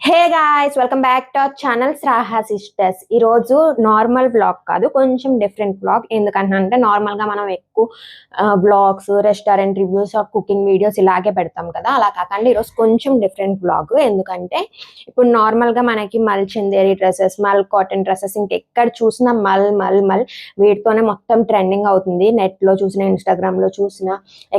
Hey guys, welcome back to our channel Shraha sisters. ఈరోజు normal blog కాదు, కొంచెం different blog. ఎందుకంటే నార్మల్గా మనం ఎక్కువ blogs, restaurant reviews, cooking videos ఇలాగే పెడతాం కదా. అలా కాకుండా ఈరోజు కొంచెం డిఫరెంట్ బ్లాగ్. ఎందుకంటే ఇప్పుడు నార్మల్గా మనకి మల్ చందేరి డ్రెస్సెస్, మల్ కాటన్ డ్రెస్సెస్ ఇంకెక్కడ చూసినా మల్ వీటితోనే మొత్తం ట్రెండింగ్ అవుతుంది. నెట్లో చూసిన, ఇన్స్టాగ్రామ్లో చూసిన,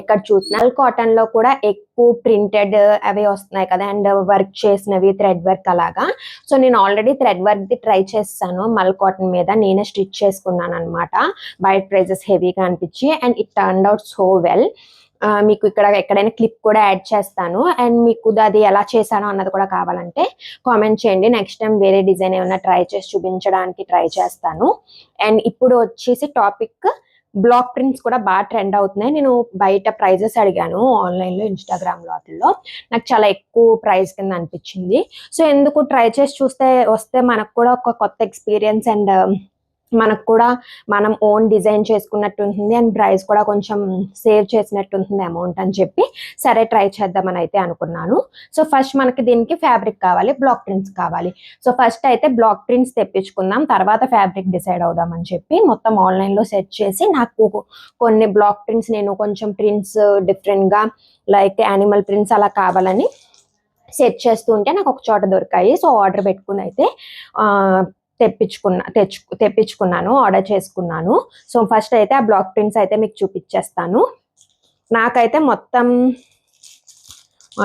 ఎక్కడ చూసినా మల్ కాటన్లో కూడా ఎక్కువ ప్రింటెడ్ అవి వస్తున్నాయి కదా, అండ్ వర్క్ చేసినవి థ్రెడ్ వర్క్ అలాగా. సో నేను already thread work the try చేస్తాను మల్ కాటన్ మీద. నేనే స్టిచ్ చేసుకున్నాను అనమాట, బయట ప్రైజెస్ హెవీగా అనిపించి, and it turned out so well. మీకు ఇక్కడ ఎక్కడైనా క్లిప్ కూడా యాడ్ చేస్తాను, అండ్ మీకు అది ఎలా చేశానో అన్నది కూడా కావాలంటే కామెంట్ చేయండి. నెక్స్ట్ టైం వేరే డిజైన్ ఏమైనా ట్రై చేసి చూపించడానికి ట్రై చేస్తాను. అండ్ ఇప్పుడు వచ్చేసి టాపిక్, బ్లాక్ ప్రింట్స్ కూడా బాగా ట్రెండ్ అవుతున్నాయి. నేను బయట ప్రైజెస్ అడిగాను ఆన్లైన్లో, ఇన్స్టాగ్రామ్లో, వాటిల్లో నాకు చాలా ఎక్కువ ప్రైస్ కింద అనిపించింది. సో ఎందుకు ట్రై చేసి వస్తే మనకు కూడా ఒక కొత్త ఎక్స్పీరియన్స్, అండ్ మనకు కూడా మనం ఓన్ డిజైన్ చేసుకున్నట్టు ఉంటుంది, అండ్ ప్రైస్ కూడా కొంచెం సేవ్ చేసినట్టు ఉంటుంది అమౌంట్ అని చెప్పి సరే ట్రై చేద్దామని అయితే అనుకున్నాను. సో ఫస్ట్ మనకి దీనికి ఫ్యాబ్రిక్ కావాలి, బ్లాక్ ప్రింట్స్ కావాలి. సో ఫస్ట్ అయితే బ్లాక్ ప్రింట్స్ తెప్పించుకుందాం, తర్వాత ఫ్యాబ్రిక్ డిసైడ్ అవుదామని చెప్పి మొత్తం ఆన్లైన్లో సెర్చ్ చేసి నాకు కొన్ని బ్లాక్ ప్రింట్స్, నేను కొంచెం ప్రింట్స్ డిఫరెంట్గా లైక్ యానిమల్ ప్రింట్స్ అలా కావాలని సెట్ చేస్తూ ఉంటే నాకు ఒక చోట దొరికాయి. సో ఆర్డర్ పెట్టుకుని అయితే తెప్పించుకున్నాను, ఆర్డర్ చేసుకున్నాను. సో ఫస్ట్ అయితే ఆ బ్లాక్ ప్రింట్స్ అయితే మీకు చూపించేస్తాను. నాకైతే మొత్తం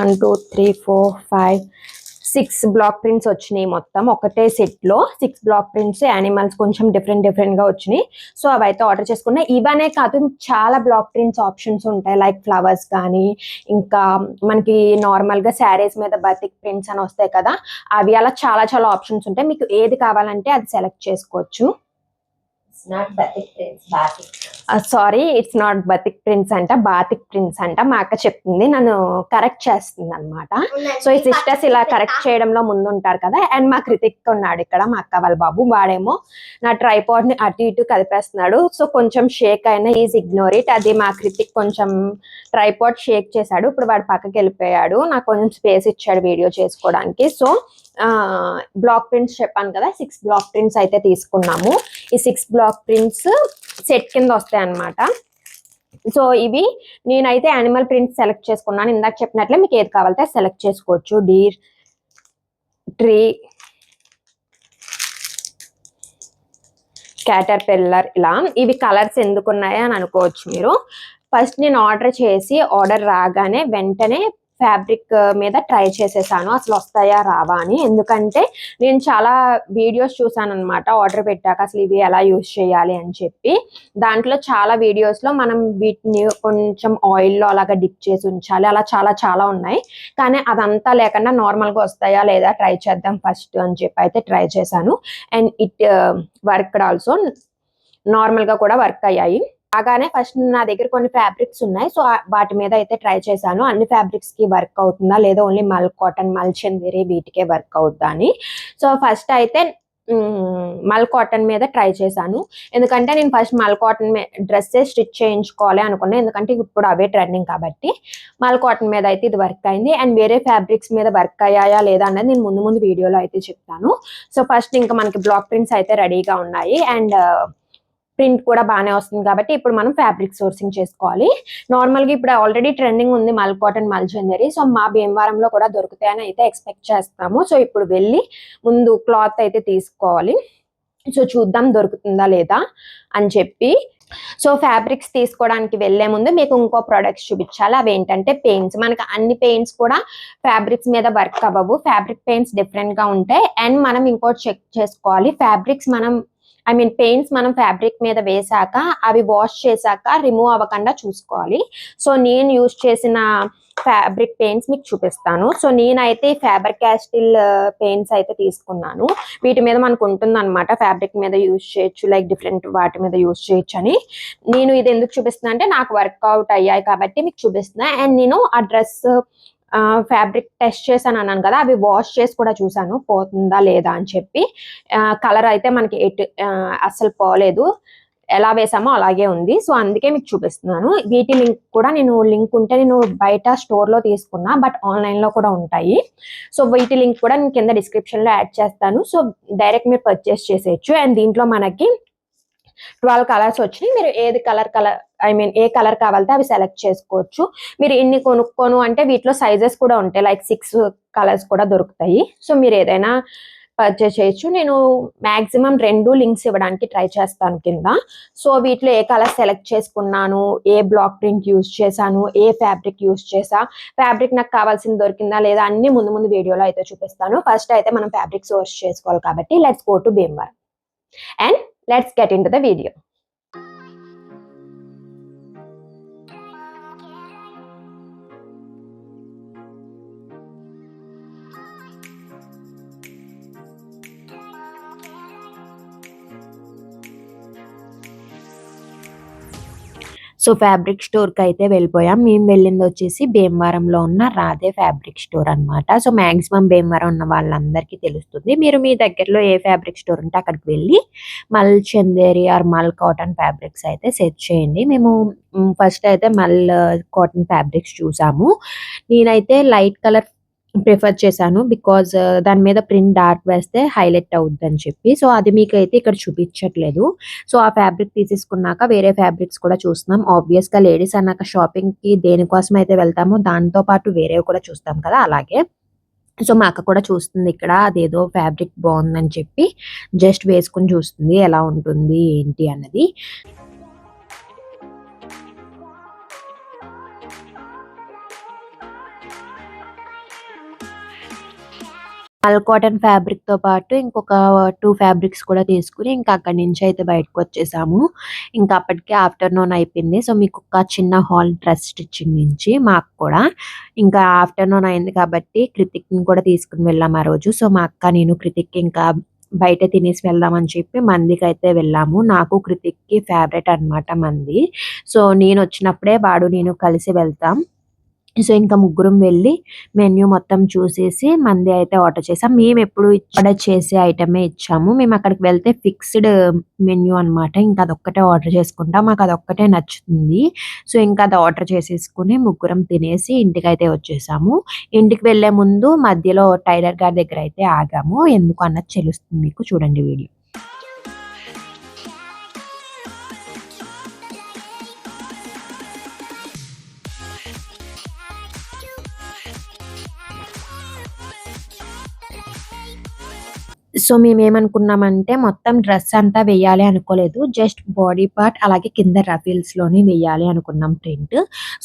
1 2 3 4 5 6 బ్లాక్ ప్రింట్స్ వచ్చినాయి. మొత్తం ఒకటే సెట్లో 6 బ్లాక్ ప్రింట్స్, యానిమల్స్ కొంచెం డిఫరెంట్గా వచ్చినాయి. సో అవి అయితే ఆర్డర్ చేసుకున్నా. ఇవనే కాదు, చాలా బ్లాక్ ప్రింట్స్ ఆప్షన్స్ ఉంటాయి, లైక్ ఫ్లవర్స్ కానీ, ఇంకా మనకి నార్మల్గా శారీస్ మీద బతిక్ ప్రింట్స్ అని వస్తాయి కదా, అవి అలా చాలా చాలా ఆప్షన్స్ ఉంటాయి. మీకు ఏది కావాలంటే అది సెలెక్ట్ చేసుకోవచ్చు. Sorry, it's not batik prints అంట, బాతిక్ ప్రింట్స్ అంట. మా అక్క చెప్తుంది, నన్ను కరెక్ట్ చేస్తుంది అనమాట. సో ఈ సిస్టర్స్ ఇలా కరెక్ట్ చేయడంలో ముందు ఉంటారు కదా. అండ్ మా కృతిక్ ఉన్నాడు ఇక్కడ, మా అక్క వాళ్ళ బాబు. వాడేమో నా ట్రైపాడ్ ని అటు ఇటు కదిపేస్తున్నాడు. సో కొంచెం షేక్ అయినా ఈజ్ ఇగ్నోర్ ఇట్. అది మా కృతిక్ కొంచెం ట్రైపాడ్ షేక్ చేశాడు. ఇప్పుడు వాడు పక్కకి వెళ్ళిపోయాడు, నాకు కొంచెం స్పేస్ ఇచ్చాడు వీడియో చేసుకోవడానికి. సో బ్లాక్ ప్రింట్స్ చెప్పాను కదా, 6 బ్లాక్ ప్రింట్స్ అయితే తీసుకున్నాము. ఈ 6 బ్లాక్ ప్రింట్స్ సెట్ కింద వస్తాయి అన్నమాట. సో ఇవి నేనైతే యానిమల్ ప్రింట్స్ సెలెక్ట్ చేసుకున్నాను. ఇందాక చెప్పినట్లే మీకు ఏది కావాలంటే సెలెక్ట్ చేసుకోవచ్చు. డీర్, ట్రీ, క్యాటర్పిల్లర్, ఇలా. ఇవి కలర్స్ ఎందుకు ఉన్నాయా అని అనుకోవచ్చు మీరు. ఫస్ట్ నేను ఆర్డర్ రాగానే వెంటనే ఫ్యాబ్రిక్ మీద ట్రై చేసేసాను, అసలు వస్తాయా రావా అని. ఎందుకంటే నేను చాలా వీడియోస్ చూసాను అనమాట ఆర్డర్ పెట్టాక, అసలు ఇవి ఎలా యూజ్ చేయాలి అని చెప్పి. దాంట్లో చాలా వీడియోస్లో మనం వీటిని కొంచెం ఆయిల్లో అలాగా డిప్ చేసి ఉంచాలి, అలా చాలా చాలా ఉన్నాయి. కానీ అదంతా లేకుండా నార్మల్గా వస్తాయా లేదా ట్రై చేద్దాం ఫస్ట్ అని చెప్పి అయితే ట్రై చేశాను. అండ్ ఇట్ వర్క్డ్ ఆల్సో, నార్మల్గా కూడా వర్క్ అయ్యాయి. అలాగానే ఫస్ట్ నా దగ్గర కొన్ని ఫ్యాబ్రిక్స్ ఉన్నాయి, సో వాటి మీద అయితే ట్రై చేశాను. అన్ని ఫ్యాబ్రిక్స్ కి వర్క్ అవుతుందా లేదా, ఓన్లీ మల్ కాటన్, మల్ చందేరి వీటికే వర్క్ అవుతుందా అని. సో ఫస్ట్ అయితే మల్ కాటన్ మీద ట్రై చేశాను. ఎందుకంటే నేను ఫస్ట్ మల్ కాటన్ డ్రెస్సే స్టిచ్ చేయించుకోవాలి అనుకున్నాను, ఎందుకంటే ఇప్పుడు అవే ట్రెండింగ్ కాబట్టి. మల్ కాటన్ మీద అయితే ఇది వర్క్ అయింది. అండ్ వేరే ఫ్యాబ్రిక్స్ మీద వర్క్ అయ్యాయా లేదా అనేది నేను ముందు వీడియోలో అయితే చెప్తాను. సో ఫస్ట్ ఇంకా మనకి బ్లాక్ ప్రింట్స్ అయితే రెడీగా ఉన్నాయి, అండ్ ప్రింట్ కూడా బాగానే వస్తుంది కాబట్టి ఇప్పుడు మనం ఫ్యాబ్రిక్ సోర్సింగ్ చేసుకోవాలి. నార్మల్గా ఇప్పుడు ఆల్రెడీ ట్రెండింగ్ ఉంది మల్ కాటన్, మల్ చందేరి. సో మా భీమవరంలో కూడా దొరుకుతాయని అయితే ఎక్స్పెక్ట్ చేస్తాము. సో ఇప్పుడు వెళ్ళి ముందు క్లాత్ అయితే తీసుకోవాలి. సో చూద్దాం దొరుకుతుందా లేదా అని చెప్పి. సో ఫ్యాబ్రిక్స్ తీసుకోవడానికి వెళ్లే ముందు మీకు ఇంకో ప్రొడక్ట్స్ చూపించాలి. అవి ఏంటంటే పెయింట్స్. మనకి అన్ని పెయింట్స్ కూడా ఫ్యాబ్రిక్స్ మీద వర్క్ అవ్వవు, ఫ్యాబ్రిక్ పెయింట్స్ డిఫరెంట్ గా ఉంటాయి. అండ్ మనం ఇంకోటి చెక్ చేసుకోవాలి, ఫ్యాబ్రిక్స్ పెయింట్స్ మనం ఫ్యాబ్రిక్ మీద వేసాక అవి వాష్ చేశాక రిమూవ్ అవ్వకుండా చూసుకోవాలి. సో నేను యూజ్ చేసిన ఫ్యాబ్రిక్ పెయింట్స్ మీకు చూపిస్తాను. సో నేనైతే ఫ్యాబర్ క్యాస్టిల్ పెయింట్స్ అయితే తీసుకున్నాను. వీటి మీద మనకు ఉంటుంది అనమాట, ఫ్యాబ్రిక్ మీద యూజ్ చేయొచ్చు, లైక్ డిఫరెంట్ వాటి మీద యూజ్ చేయొచ్చు అని. నేను ఇది ఎందుకు చూపిస్తున్నా అంటే నాకు వర్కౌట్ అయ్యాయి కాబట్టి మీకు చూపిస్తున్నా. అండ్ నేను ఆ డ్రెస్ ఫ్యాబ్రిక్ టెస్ట్ చేశాను అన్నాను కదా, అవి వాష్ చేసి కూడా చూసాను పోతుందా లేదా అని చెప్పి. కలర్ అయితే మనకి అస్సలు పోలేదు. ఎలా వేసామో అలాగే ఉంది. సో అందుకే మీకు చూపిస్తున్నాను. వీటి లింక్ కూడా లింక్ ఉంటే నేను బయట స్టోర్ లో తీసుకున్నా, బట్ ఆన్లైన్ లో కూడా ఉంటాయి. సో వీటి లింక్ కూడా నేను కింద డిస్క్రిప్షన్ లో యాడ్ చేస్తాను. సో డైరెక్ట్ మీరు పర్చేస్ చేసేయచ్చు. అండ్ దీంట్లో మనకి 12 కలర్స్ వచ్చినాయి. మీరు ఏది ఏ కలర్ కావాలంటే అవి సెలెక్ట్ చేసుకోవచ్చు. మీరు ఇన్ని కొనుక్కోను అంటే వీటిలో సైజెస్ కూడా ఉంటాయి, లైక్ 6 కలర్స్ కూడా దొరుకుతాయి. సో మీరు ఏదైనా పర్చేస్ చేయొచ్చు. నేను మాక్సిమం 2 లింక్స్ ఇవ్వడానికి ట్రై చేస్తాను కింద. సో వీటిలో ఏ కలర్ సెలెక్ట్ చేసుకున్నాను, ఏ బ్లాక్ ప్రింట్ యూజ్ చేశాను, ఏ ఫ్యాబ్రిక్ యూజ్ చేసా, ఫ్యాబ్రిక్ నాకు కావాల్సింది దొరికిందా లేదా అన్ని ముందు వీడియోలో అయితే చూపిస్తాను. ఫస్ట్ అయితే మనం ఫ్యాబ్రిక్ సోర్స్ చేసుకోవాలి కాబట్టి let's go to Bhimavaram and let's get into the video. So fabric స్టోర్కి అయితే వెళ్ళిపోయాం. మేము వెళ్ళింది వచ్చేసి భీమవరంలో ఉన్న రాధే ఫ్యాబ్రిక్ స్టోర్ అనమాట. సో మాక్సిమం భీమవరం ఉన్న వాళ్ళందరికీ తెలుస్తుంది. మీరు మీ దగ్గరలో ఏ ఫ్యాబ్రిక్ స్టోర్ ఉంటే అక్కడికి వెళ్ళి మల్ చందేరి ఆర్ మల్ కాటన్ ఫ్యాబ్రిక్స్ అయితే సెర్చ్ చేయండి. మేము ఫస్ట్ అయితే మల్ కాటన్ ఫ్యాబ్రిక్స్ చూసాము. నేనైతే లైట్ కలర్ ప్రిఫర్ చేశాను, బికాజ్ దాని మీద ప్రింట్ డార్క్ వేస్తే హైలైట్ అవుద్ది అని చెప్పి. సో అది మీకు అయితే ఇక్కడ చూపించట్లేదు. సో ఆ ఫ్యాబ్రిక్ తీసేసుకున్నాక వేరే ఫ్యాబ్రిక్స్ కూడా చూస్తున్నాం. ఆబ్వియస్ గా లేడీస్ అన్నాక షాపింగ్ కి దేనికోసం అయితే వెళ్తామో దాంతో పాటు వేరేవి కూడా చూస్తాం కదా, అలాగే. సో మా అక్క కూడా చూస్తుంది ఇక్కడ, అదేదో ఫ్యాబ్రిక్ బాగుందని చెప్పి జస్ట్ వేసుకుని చూస్తుంది ఎలా ఉంటుంది ఏంటి అన్నది. మల్ కాటన్ ఫ్యాబ్రిక్ తో పాటు ఇంకొక 2 ఫ్యాబ్రిక్స్ కూడా తీసుకుని ఇంకా అక్కడి నుంచి అయితే బయటకు వచ్చేసాము. ఇంకా అప్పటికే ఆఫ్టర్నూన్ అయిపోయింది. సో మీకు ఒక చిన్న హాల్ డ్రెస్ స్టిచ్చింగ్ నుంచి మాకు కూడా ఇంకా ఆఫ్టర్నూన్ అయింది కాబట్టి కృతిక్ ని కూడా తీసుకుని వెళ్ళాము ఆ రోజు. సో మా అక్క నేను కృతిక్ ఇంకా బయట తినేసి వెళ్దామని చెప్పి మందికి అయితే వెళ్ళాము. నాకు కృతిక్ కి ఫేవరెట్ అనమాట మంది. సో నేను వచ్చినప్పుడే వాడు నేను కలిసి వెళ్తాం. సో ఇంకా ముగ్గురం వెళ్ళి మెన్యూ మొత్తం చూసేసి మంది అయితే ఆర్డర్ చేసాం. మేము ఎప్పుడు ఆర్డర్ చేసే ఐటమే ఇచ్చాము. మేము అక్కడికి వెళ్తే ఫిక్స్డ్ మెన్యూ అనమాట. ఇంకా అదొక్కటే ఆర్డర్ చేసుకుంటాం, మాకు అదొక్కటే నచ్చుతుంది. సో ఇంకా అది ఆర్డర్ చేసేసుకుని ముగ్గురం తినేసి ఇంటికి అయితే వచ్చేసాము. ఇంటికి వెళ్లే ముందు మధ్యలో టైలర్ గారి దగ్గర అయితే ఆగాము. ఎందుకు అన్నది తెలుస్తుంది మీకు, చూడండి వీడియో. సో మేమేమనుకున్నామంటే మొత్తం డ్రెస్ అంతా వేయాలి అనుకోలేదు. జస్ట్ బాడీ పార్ట్ అలాగే కింద రఫిల్స్ లోని వేయాలి అనుకున్నాం ప్రింట్.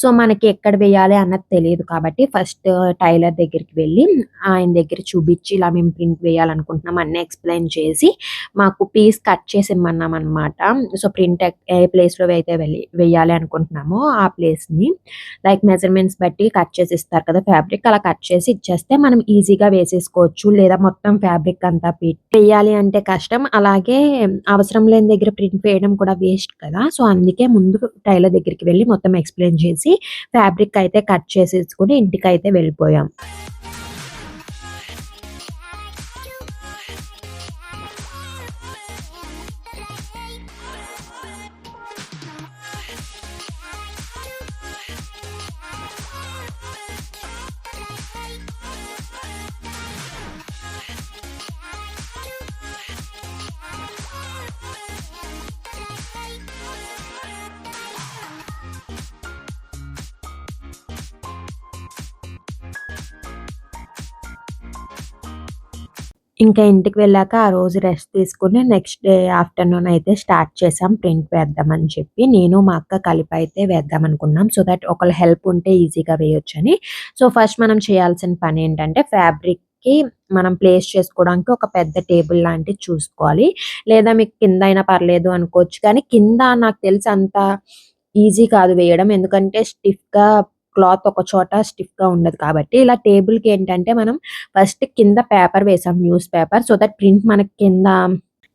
సో మనకి ఎక్కడ వేయాలి అన్నది తెలియదు కాబట్టి ఫస్ట్ టైలర్ దగ్గరికి వెళ్ళి ఆయన దగ్గర చూపించి ఇలా మేము ప్రింట్ వేయాలనుకుంటున్నాం అన్నీ ఎక్స్ప్లెయిన్ చేసి మాకు పీస్ కట్ చేసి ఇమ్మన్నాం అనమాట. సో ప్రింట్ ఏ ప్లేస్ లో అయితే వేయాలి అనుకుంటున్నామో ఆ ప్లేస్ ని లైక్ మెజర్మెంట్స్ బట్టి కట్ చేసి ఇస్తారు కదా ఫ్యాబ్రిక్, అలా కట్ చేసి ఇచ్చేస్తే మనం ఈజీగా వేసేసుకోవచ్చు. లేదా మొత్తం ఫ్యాబ్రిక్ అంతా వేయాలి అంటే కష్టం, అలాగే అవసరం లేని దగ్గర ప్రింట్ వేయడం కూడా వేస్ట్ కదా. సో అందుకే ముందు టైలర్ దగ్గరికి వెళ్ళి మొత్తం ఎక్స్ప్లెయిన్ చేసి ఫ్యాబ్రిక్ అయితే కట్ చేసేసుకుని ఇంటికి అయితే వెళ్ళిపోయాం. ఇంకా ఇంటికి వెళ్ళాక ఆ రోజు రెస్ట్ తీసుకుని నెక్స్ట్ డే ఆఫ్టర్నూన్ అయితే స్టార్ట్ చేసాం ప్రింట్ వేద్దామని చెప్పి. నేను మా అక్క కలిపి అయితే వేద్దాం అనుకున్నాం, సో దట్ ఒకళ్ళ హెల్ప్ ఉంటే ఈజీగా వేయొచ్చని. సో ఫస్ట్ మనం చేయాల్సిన పని ఏంటంటే ఫ్యాబ్రిక్ కి మనం ప్లేస్ చేసుకోవడానికి ఒక పెద్ద టేబుల్ లాంటిది చూసుకోవాలి. లేదా మీకు కింద అయినా పర్లేదు అనుకోవచ్చు, కానీ కింద నాకు తెలిసి అంత ఈజీ కాదు వేయడం, ఎందుకంటే స్టిఫ్ గా క్లాత్ ఒక చోట స్టిఫ్ గా ఉండదు కాబట్టి. ఇలా టేబుల్ కి ఏంటంటే మనం ఫస్ట్ కింద పేపర్ వేసాం, news paper, so that print మనకి కింద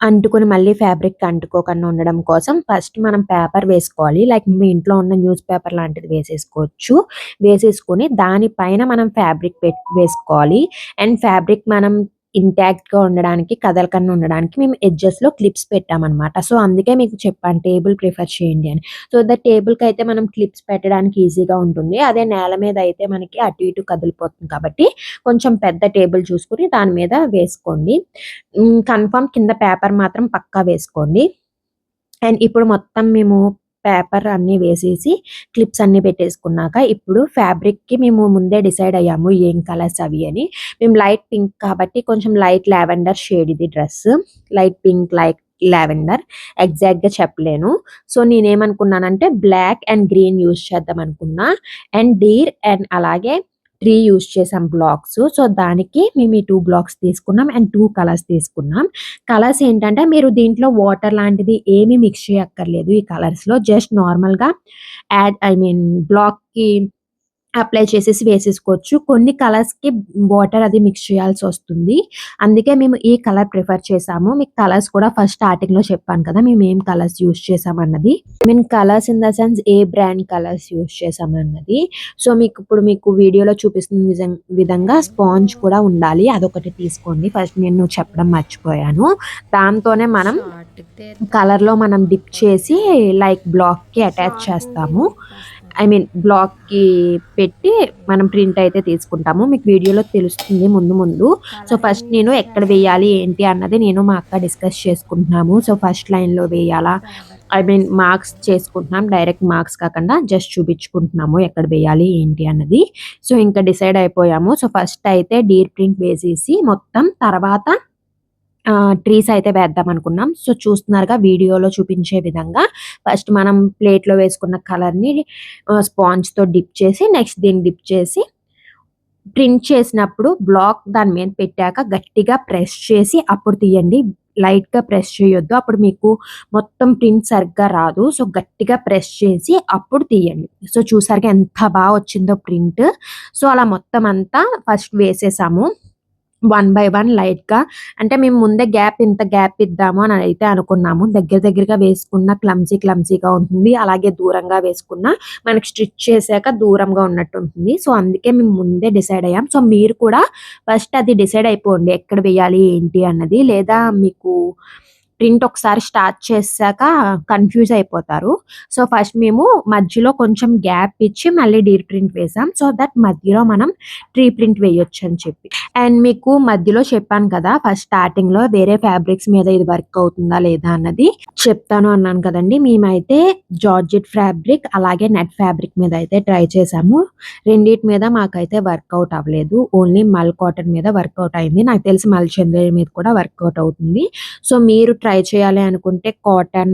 అంటుకుని మళ్ళీ ఫ్యాబ్రిక్ అంటుకోకుండా ఉండడం కోసం ఫస్ట్ మనం పేపర్ వేసుకోవాలి. లైక్ మీ ఇంట్లో ఉన్న న్యూస్ పేపర్ లాంటిది వేసేసుకోవచ్చు. వేసేసుకుని దానిపైన మనం ఫ్యాబ్రిక్ వేసుకోవాలి. అండ్ ఫ్యాబ్రిక్ మనం ఇంటాక్ట్ గా ఉండడానికి, కదలకుండా ఉండడానికి మేము ఎడ్జెస్ లో క్లిప్స్ పెట్టామన్నమాట. సో అందుకే మీకు చెప్పాను టేబుల్ ప్రిఫర్ చేయండి అని. సో దట్ టేబుల్ కి అయితే మనం క్లిప్స్ పెట్టడానికి ఈజీగా ఉంటుంది. అదే నేల మీద అయితే మనకి అటు ఇటు కదిలిపోతుంది కాబట్టి కొంచెం పెద్ద టేబుల్ చూసుకుని దాని మీద వేసుకోండి. కన్ఫర్మ్ కింద పేపర్ మాత్రం పక్కా వేసుకోండి. అండ్ ఇప్పుడు మొత్తం మేము పేపర్ అన్నీ వేసేసి క్లిప్స్ అన్నీ పెట్టేసుకున్నాక ఇప్పుడు ఫ్యాబ్రిక్‌కి మేము ముందే డిసైడ్ అయ్యాము ఏం కలర్స్ అవి అని. మేము లైట్ పింక్ కాబట్టి కొంచెం లైట్ లావెండర్ షేడ్ ఇది dress. Light pink, light lavender ఎగ్జాక్ట్‌గా చెప్పలేను. సో నేనేమనుకున్నానంటే బ్లాక్ అండ్ గ్రీన్ యూజ్ చేద్దాం అనుకున్నా. అండ్ డీర్ అండ్ అలాగే ట్రీ యూజ్ చేసాం బ్లాక్స్. సో దానికి మేము ఈ 2 బ్లాక్స్ తీసుకున్నాం అండ్ 2 కలర్స్ తీసుకున్నాం. కలర్స్ ఏంటంటే మీరు దీంట్లో వాటర్ లాంటిది ఏమీ మిక్స్ చేయక్కర్లేదు ఈ కలర్స్‌లో. జస్ట్ నార్మల్‌గా బ్లాక్‌కి అప్లై చేసేసి వేసేసుకోవచ్చు. కొన్ని కలర్స్‌కి వాటర్ అది మిక్స్ చేయాల్సొస్తుంది. అందుకే మేము ఈ కలర్ ప్రిఫర్ చేసాము. మీకు కలర్స్ కూడా ఫస్ట్ స్టార్టింగ్‌లో చెప్పాను కదా! మేము ఏం కలర్స్ యూజ్ చేసామన్నది. Colours in the sense a brand colours use చేసామన్నది. సో మీకు వీడియోలో చూపిస్తున్న విధంగా స్పాంజ్ కూడా ఉండాలి. అదొకటి తీసుకోండి. ఫస్ట్ నేను చెప్పడం మర్చిపోయాను. దాంతోనే మనం కలర్‌లో మనం డిప్ చేసి లైక్ బ్లాక్‌కి అటాచ్ చేస్తాము. బ్లాక్‌కి పెట్టి మనం ప్రింట్ అయితే తీసుకుంటాము. మీకు వీడియోలో తెలుస్తుంది ముందు ముందు. సో ఫస్ట్ నేను ఎక్కడ వేయాలి ఏంటి అన్నది నేను మా అక్క డిస్కస్ చేసుకుంటున్నాము. సో ఫస్ట్ లైన్‌లో వేయాలా? మార్క్స్ చేసుకుంటున్నాం. డైరెక్ట్ మార్క్స్ కాకుండా జస్ట్ చూపించుకుంటున్నాము ఎక్కడ వేయాలి ఏంటి అన్నది. సో ఇంకా డిసైడ్ అయిపోయాము. సో ఫస్ట్ అయితే డీర్ ప్రింట్ వేసేసి మొత్తం తర్వాత ట్రీస్ అయితే వేద్దాం అనుకున్నాం. సో చూస్తున్నారుగా వీడియోలో చూపించే విధంగా ఫస్ట్ మనం ప్లేట్‌లో వేసుకున్న కలర్‌ని స్పాంజ్‌తో డిప్ చేసి నెక్స్ట్ దీన్ని డిప్ చేసి ప్రింట్ చేసినప్పుడు బ్లాక్ దాని మీద పెట్టాక గట్టిగా ప్రెస్ చేసి అప్పుడు తీయండి. లైట్‌గా ప్రెస్ చేయొద్దు. అప్పుడు మీకు మొత్తం ప్రింట్ సరిగ్గా రాదు. సో గట్టిగా ప్రెస్ చేసి అప్పుడు తీయండి. సో చూసారుగా ఎంత వచ్చిందో ప్రింట్. సో అలా మొత్తం అంతా ఫస్ట్ వేసేసాము. 1 బై 1 లైట్‌గా అంటే మేము ముందే ఇంత గ్యాప్ ఇద్దాము అని అయితే అనుకున్నాము. దగ్గరగా వేసుకున్న క్లమ్జీగా ఉంటుంది. అలాగే దూరంగా వేసుకున్న మనకి స్టిచ్ చేశాక దూరంగా ఉన్నట్టు ఉంటుంది. సో అందుకే మేము ముందే డిసైడ్ అయ్యాం. సో మీరు కూడా ఫస్ట్ అది డిసైడ్ అయిపోండి. ఎక్కడ వేయాలి ఏంటి అన్నది. లేదా మీకు ప్రింట్ ఒకసారి స్టార్ట్ చేశాక కన్‌ఫ్యూజ్ అయిపోతారు. సో ఫస్ట్ మేము మధ్యలో కొంచెం గ్యాప్ ఇచ్చి మళ్ళీ డీర్ ప్రింట్ వేసాం. సో దట్ మధ్యలో మనం ట్రీ ప్రింట్ వేయొచ్చని చెప్పి. అండ్ మీకు మధ్యలో చెప్పాను కదా! ఫస్ట్ స్టార్టింగ్‌లో వేరే ఫ్యాబ్రిక్స్ మీద ఇది వర్క్ అవుతుందా లేదా అన్నది చెప్తాను అన్నాను కదండీ! మేమైతే జార్జెట్ ఫ్యాబ్రిక్ అలాగే నెట్ ఫ్యాబ్రిక్ మీద అయితే ట్రై చేసాము. రెండిటి మీద మాకైతే వర్కౌట్ అవ్వలేదు. ఓన్లీ మల్ కాటన్ మీద వర్కౌట్ అయింది. నాకు తెలిసి మల్ చందేరి మీద కూడా వర్కౌట్ అవుతుంది. సో మీరు ట్రై చేయాలి అనుకుంటే కాటన్,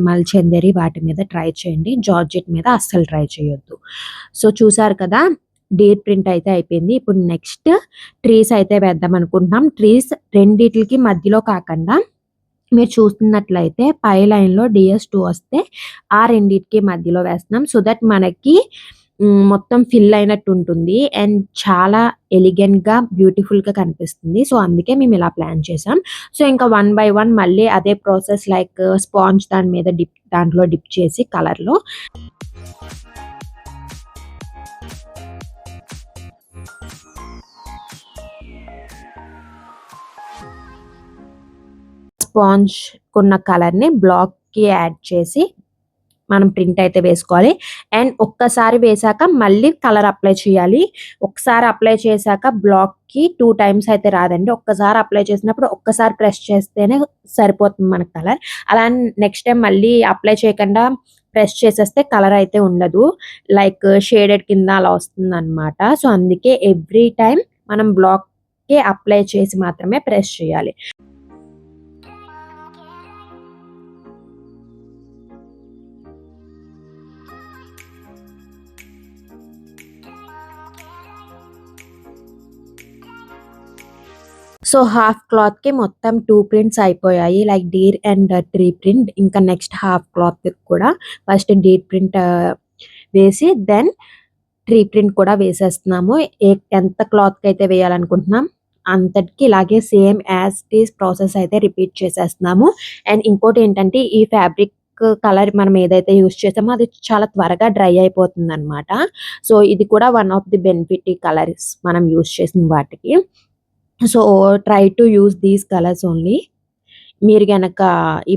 మల్ చందేరి వాటి మీద ట్రై చేయండి. జార్జెట్ మీద అస్సలు ట్రై చేయొద్దు. సో చూసారు కదా! డీర్ ప్రింట్ అయితే అయిపోయింది. ఇప్పుడు నెక్స్ట్ ట్రీస్ అయితే వేద్దాం అనుకుంటున్నాం. ట్రీస్ రెండిట్లకి మధ్యలో కాకుండా మీరు చూస్తున్నట్లయితే పై లైన్‌లో DS2 వస్తే ఆ రెండిటికి మధ్యలో వేస్తున్నాం. సో దట్ మనకి మొత్తం ఫిల్ అయినట్టు ఉంటుంది. అండ్ చాలా ఎలిగెంట్‌గా, బ్యూటిఫుల్‌గా కనిపిస్తుంది. సో అందుకే మేము ఇలా ప్లాన్ చేసాం. సో ఇంకా 1 బై 1 మళ్ళీ అదే ప్రాసెస్ లైక్ స్పాంజ్ దాంట్లో డిప్ చేసి కలర్‌లో స్పాంజ్ కొన్న కలర్‌ని బ్లాక్‌కి యాడ్ చేసి మనం ప్రింట్ అయితే వేసుకోవాలి. అండ్ ఒక్కసారి వేసాక మళ్ళీ కలర్ అప్లై చేయాలి. ఒకసారి అప్లై చేశాక బ్లాక్‌కి 2 టైమ్స్ అయితే రాదండి. ఒక్కసారి అప్లై చేసినప్పుడు ఒక్కసారి ప్రెస్ చేస్తేనే సరిపోతుంది మనకు కలర్. అలా నెక్స్ట్ టైమ్ మళ్ళీ అప్లై చేయకుండా ప్రెస్ చేసేస్తే కలర్ అయితే ఉండదు. లైక్ షేడెడ్ కింద అలా వస్తుందన్నమాట. సో అందుకే ఎవ్రీ టైమ్ మనం బ్లాక్‌కి అప్లై చేసి మాత్రమే ప్రెస్ చేయాలి. సో హాఫ్ క్లాత్‌కి మొత్తం 2 ప్రింట్స్ అయిపోయాయి. Like deer and tree print. ఇంకా నెక్స్ట్ హాఫ్ క్లాత్‌కి కూడా ఫస్ట్ డీర్ ప్రింట్ వేసి దెన్ ట్రీ ప్రింట్ కూడా వేసేస్తున్నాము. ఎంత క్లాత్‌కి అయితే వేయాలనుకుంటున్నాం అంతటికి ఇలాగే same as it is process అయితే రిపీట్ చేసేస్తున్నాము. అండ్ ఇంకోటి ఏంటంటే ఈ ఫ్యాబ్రిక్ కలర్ మనం ఏదైతే యూజ్ చేసామో అది చాలా త్వరగా డ్రై అయిపోతుందన్నమాట. సో ఇది కూడా వన్ ఆఫ్ ది బెనిఫిట్ ఈ కలర్స్ మనం యూజ్ చేసిన వాటికి. So try to use these colours only. మీరు గనక ఈ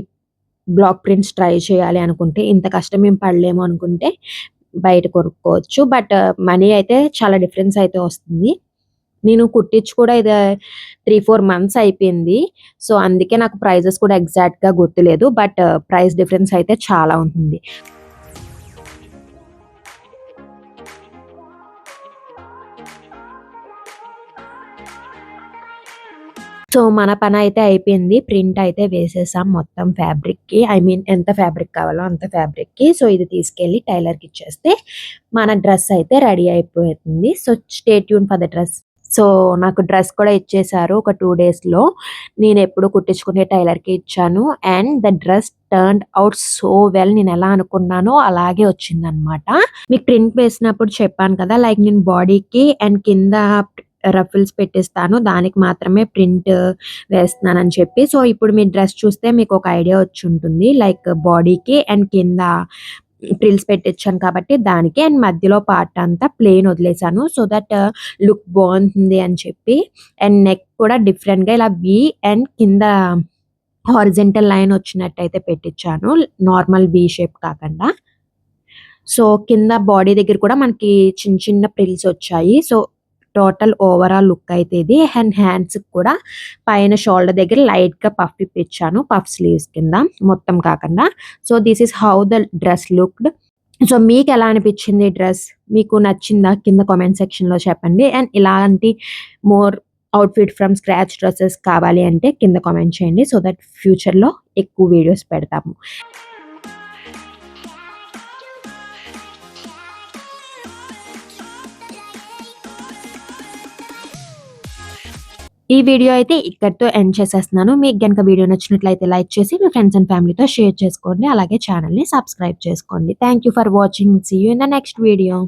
బ్లాక్ ప్రింట్స్ ట్రై చేయాలి అనుకుంటే, ఇంత కష్టం ఏం పడలేము అనుకుంటే బయట కొనుక్కోవచ్చు. బట్ మనీ అయితే చాలా డిఫరెన్స్ అయితే వస్తుంది. నేను కుట్టించి కూడా ఇది 3, 4 మంత్స్ అయిపోయింది. సో అందుకే నాకు ప్రైజెస్ కూడా ఎగ్జాక్ట్‌గా గుర్తులేదు. బట్ ప్రైస్ డిఫరెన్స్ అయితే చాలా ఉంటుంది. సో మన పనైతే అయిపోయింది. ప్రింట్ అయితే వేసేసాం మొత్తం ఫ్యాబ్రిక్‌కి. ఐ మీన్ ఎంత ఫ్యాబ్రిక్ కావాలో అంత ఫ్యాబ్రిక్‌కి. సో ఇది తీసుకెళ్ళి టైలర్‌కి ఇచ్చేస్తే మన డ్రెస్ అయితే రెడీ అయిపోతుంది. So stay tune for the dress. So నాకు డ్రెస్ కూడా ఇచ్చేసారు ఒక 2 డేస్‌లో. నేనెప్పుడు కుట్టించుకునే టైలర్‌కి ఇచ్చాను. And the dress turned out so well. నేనెలా అనుకున్నానో అలాగే వచ్చిందనమాట. మీకు ప్రింట్ వేసినప్పుడు చెప్పాను కదా! లైక్ నేను బాడీకి అండ్ కింద రఫుల్స్ పెట్టిస్తాను. దానికి మాత్రమే ప్రింట్ వేస్తున్నానని చెప్పి. సో ఇప్పుడు మీ డ్రెస్ చూస్తే మీకొక ఐడియా వచ్చుంటుంది. లైక్ బాడీకి అండ్ కింద ఫ్రిల్స్ పెట్టించాను కాబట్టి దానికి. అండ్ మధ్యలో పార్ట్ అంతా ప్లెయిన్ వదిలేసాను. సో దట్ లుక్ బాగుంటుంది అని చెప్పి. అండ్ నెక్ కూడా డిఫరెంట్‌గా ఇలా వి అండ్ కింద హారిజాంటల్ లైన్ వచ్చినట్టయితే పెట్టించాను. నార్మల్ వి షేప్ కాకుండా. సో కింద బాడీ దగ్గర కూడా మనకి చిన్న చిన్న ప్రిల్స్ వచ్చాయి. సో టోటల్ ఓవరాల్ లుక్ అయితే ఇది. అండ్ హ్యాండ్స్‌కి కూడా పైన షోల్డర్ దగ్గర లైట్‌గా పఫ్ ఇప్పించాను. పఫ్ స్లీవ్స్ కింద మొత్తం కాకుండా. So this is how the dress looked. So మీకెలా అనిపించింది డ్రెస్? మీకు నచ్చిందా? కింద కామెంట్ సెక్షన్‌లో చెప్పండి. అండ్ ఇలాంటి more outfit from scratch dresses కావాలి అంటే కింద కామెంట్ చేయండి. సో దట్ ఫ్యూచర్‌లో ఎక్కువ వీడియోస్ పెడతాము. ఈ వీడియో అయితే ఇక్కడితో ఎండ్ చేసేస్తున్నాను. మీకు గనుక వీడియో నచ్చినట్లయితే లైక్ చేసి మీ ఫ్రెండ్స్ అండ్ ఫ్యామిలీతో షేర్ చేసుకోండి. అలాగే ఛానెల్‌ని సబ్స్క్రైబ్ చేసుకోండి. Thank you for watching. See you in the next video.